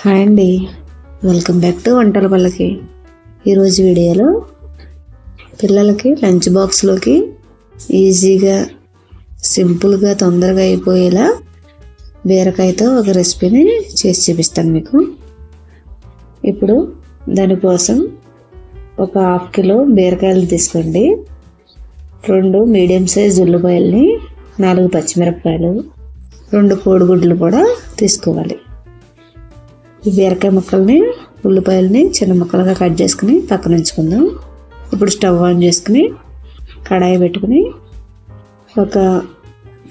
Hi అండి, welcome back to వంటల పల్లకి. ఈరోజు వీడియోలో పిల్లలకి లంచ్ బాక్స్లోకి ఈజీగా సింపుల్గా తొందరగా అయిపోయేలా బీరకాయతో ఒక రెసిపీని చేసి చూపిస్తాను మీకు. ఇప్పుడు దానికోసం ఒక 1/2 కిలో బీరకాయలు తీసుకోండి, 2 మీడియం సైజ్ ఉల్లిపాయలని, 4 పచ్చిమిరపకాయలు, 2 కోడిగుడ్లు కూడా తీసుకోవాలి. ఈ బీరకాయ ముక్కల్ని ఉల్లిపాయలని చిన్న ముక్కలుగా కట్ చేసుకుని పక్కన ఉంచుకుందాం. ఇప్పుడు స్టవ్ ఆన్ చేసుకుని కడాయి పెట్టుకుని ఒక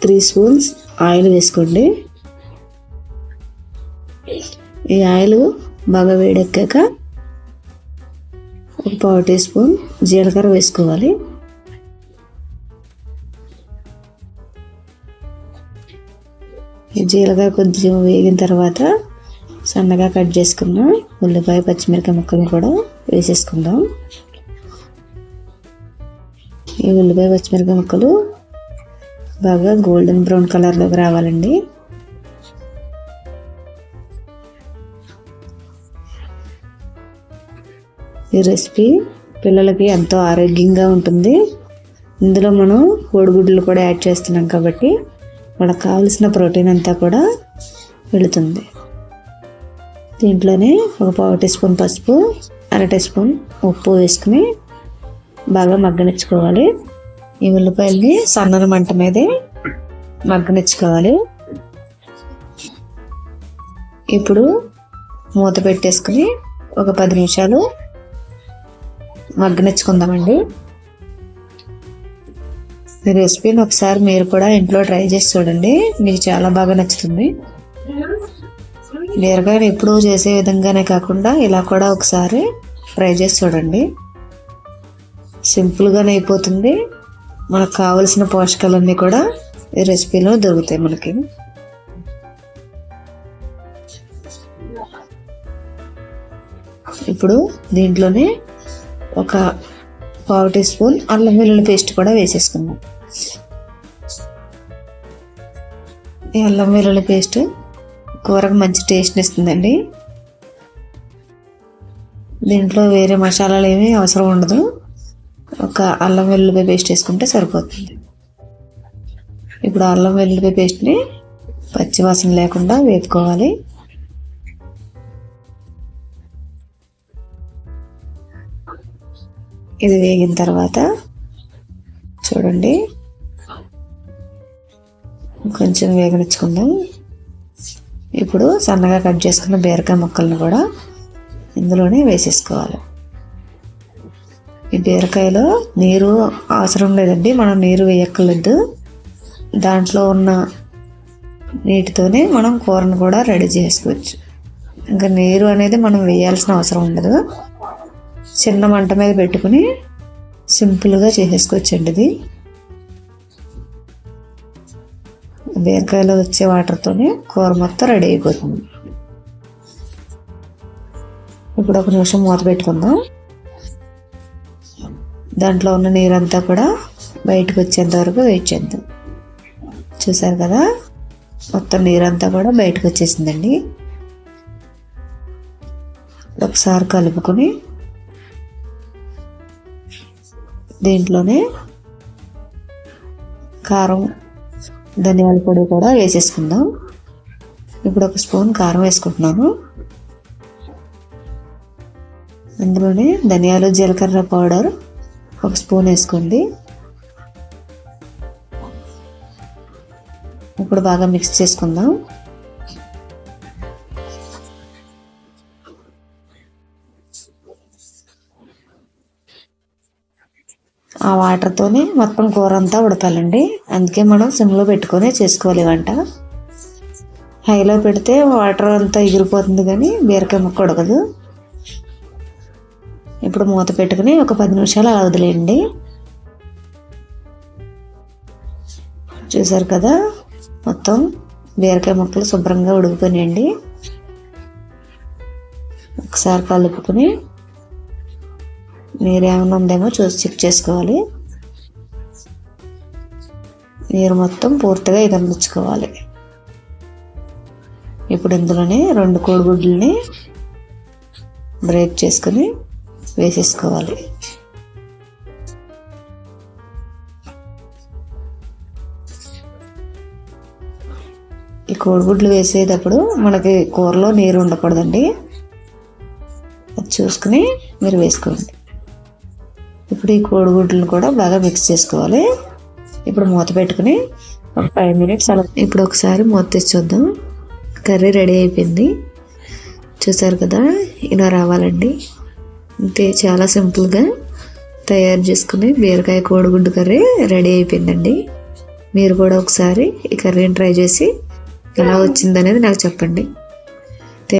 3 స్పూన్స్ ఆయిల్ వేసుకోండి. ఈ ఆయిల్ బాగా వేడెక్కాక ఒక 1/2 టీ స్పూన్ జీలకర్ర వేసుకోవాలి. ఈ జీలకర్ర కొంచెం వేగిన తర్వాత సన్నగా కట్ చేసుకున్న ఉల్లిపాయ పచ్చిమిరపకాయ ముక్కలు కూడా వేసేసుకుందాం. ఈ ఉల్లిపాయ పచ్చిమిరపకాయ ముక్కలు బాగా గోల్డెన్ బ్రౌన్ కలర్లోకి రావాలండి. ఈ రెసిపీ పిల్లలకి ఎంతో ఆరోగ్యంగా ఉంటుంది. ఇందులో మనం కోడిగుడ్లు కూడా యాడ్ చేస్తున్నాం కాబట్టి మనకు కావలసిన ప్రోటీన్ అంతా కూడా వెళుతుంది. దీంట్లోనే ఒక 1/2 టీ స్పూన్ పసుపు, 1/2 టీ స్పూన్ ఉప్పు వేసుకుని బాగా మగ్గనిచ్చుకోవాలి. ఈ ఉల్లిపాయల్ని సన్నని మంట మీదే మగ్గనిచ్చుకోవాలి. ఇప్పుడు మూత పెట్టేసుకుని ఒక 10 నిమిషాలు మగ్గనిచ్చుకుందామండి. ఈ రెసిపీని ఒకసారి మీరు కూడా ఇంట్లో ట్రై చేసి చూడండి, మీకు చాలా బాగా నచ్చుతుంది. బీరకాయలు ఎప్పుడూ చేసే విధంగానే కాకుండా ఇలా కూడా ఒకసారి ట్రై చేసి చూడండి. సింపుల్గానే అయిపోతుంది. మనకు కావలసిన పోషకాలన్నీ కూడా ఈ రెసిపీలో దొరుకుతాయి మనకి. ఇప్పుడు దీంట్లోనే ఒక 1/2 టీ స్పూన్ అల్లం వెల్లుల్లి పేస్ట్ కూడా వేసేసుకుందాం. ఈ అల్లం వెల్లుల్లి పేస్ట్ కూరకు మంచి టేస్ట్ని ఇస్తుందండి. దీంట్లో వేరే మసాలాలు ఏమీ అవసరం ఉండదు, ఒక అల్లం వెల్లుల్లిపాయ పేస్ట్ వేసుకుంటే సరిపోతుంది. ఇప్పుడు అల్లం వెల్లుల్లిపాయ పేస్ట్ని పచ్చివాసన లేకుండా వేపుకోవాలి. ఇది వేగిన తర్వాత చూడండి కొంచెం వేగనిచ్చుకుందాం. ఇప్పుడు సన్నగా కట్ చేసుకున్న బీరకాయ ముక్కలను కూడా ఇందులోనే వేసేసుకోవాలి. ఈ బీరకాయలో నీరు అవసరం లేదండి, మనం నీరు వేయక్కర్లేదు. దాంట్లో ఉన్న నీటితోనే మనం కూరను కూడా రెడీ చేసుకోవచ్చు. ఇంకా నీరు అనేది మనం వేయాల్సిన అవసరం ఉండదు. చిన్న మంట మీద పెట్టుకుని సింపుల్గా చేసేసుకోవచ్చండి. ఇది బీరకాయలో వచ్చే వాటర్తోనే కూర మొత్తం రెడీ అయిపోతుంది. ఇప్పుడు 1 నిమిషం మూత పెట్టుకుందాం. దాంట్లో ఉన్న నీరంతా కూడా బయటకు వచ్చేంత వరకు వెయిట్ చేద్దాం. చూసారు కదా, మొత్తం నీరంతా కూడా బయటకు వచ్చేసిందండి. ఒకసారి కలుపుకొని దీంట్లోనే కారం, ధనియాల పొడి కూడా వేసేసుకుందాం. ఇప్పుడు 1 స్పూన్ కారం వేసుకుంటున్నాను. అందులోనే ధనియాలు జీలకర్ర పౌడర్ 1 స్పూన్ వేసుకోండి. ఇప్పుడు బాగా మిక్స్ చేసుకుందాం. ఆ వాటర్తోనే మొత్తం కూర అంతా ఉడకాలండి, అందుకే మనం సిమ్లో పెట్టుకొని చేసుకోవాలి వంట. హైలో పెడితే వాటర్ అంతా ఎగిరిపోతుంది కానీ బీరకాయ ముక్క ఉడకదు. ఇప్పుడు మూత పెట్టుకుని ఒక 10 నిమిషాలు అలా వదిలేయండి. చూసారు కదా, మొత్తం బీరకాయ ముక్కలు శుభ్రంగా ఉడికిపోయినాయండి. ఒకసారి కలుపుకొని నీరు ఏమైనా ఉందేమో చూసి చెక్ చేసుకోవాలి. నీరు మొత్తం పూర్తిగా ఎగరనిచ్చుకోవాలి. ఇప్పుడు ఇందులోనే 2 కోడిగుడ్లని బ్రేక్ చేసుకుని వేసేసుకోవాలి. ఈ కోడిగుడ్లు వేసేటప్పుడు మనకి కూరలో నీరు ఉండకూడదండి, అది చూసుకుని మీరు వేసుకోండి. ఇప్పుడు ఈ కోడిగుడ్లను కూడా బాగా మిక్స్ చేసుకోవాలి. ఇప్పుడు మూత పెట్టుకుని ఒక 5 మినిట్స్ అలా. ఇప్పుడు ఒకసారి మూత తెచ్చి చూద్దాం. కర్రీ రెడీ అయిపోయింది, చూసారు కదా, ఇలా రావాలండి. అంతే, చాలా సింపుల్గా తయారు చేసుకుని బీరకాయ కోడిగుడ్డు కర్రీ రెడీ అయిపోయిందండి. మీరు కూడా ఒకసారి ఈ కర్రీని ట్రై చేసి ఎలా వచ్చిందనేది నాకు చెప్పండి.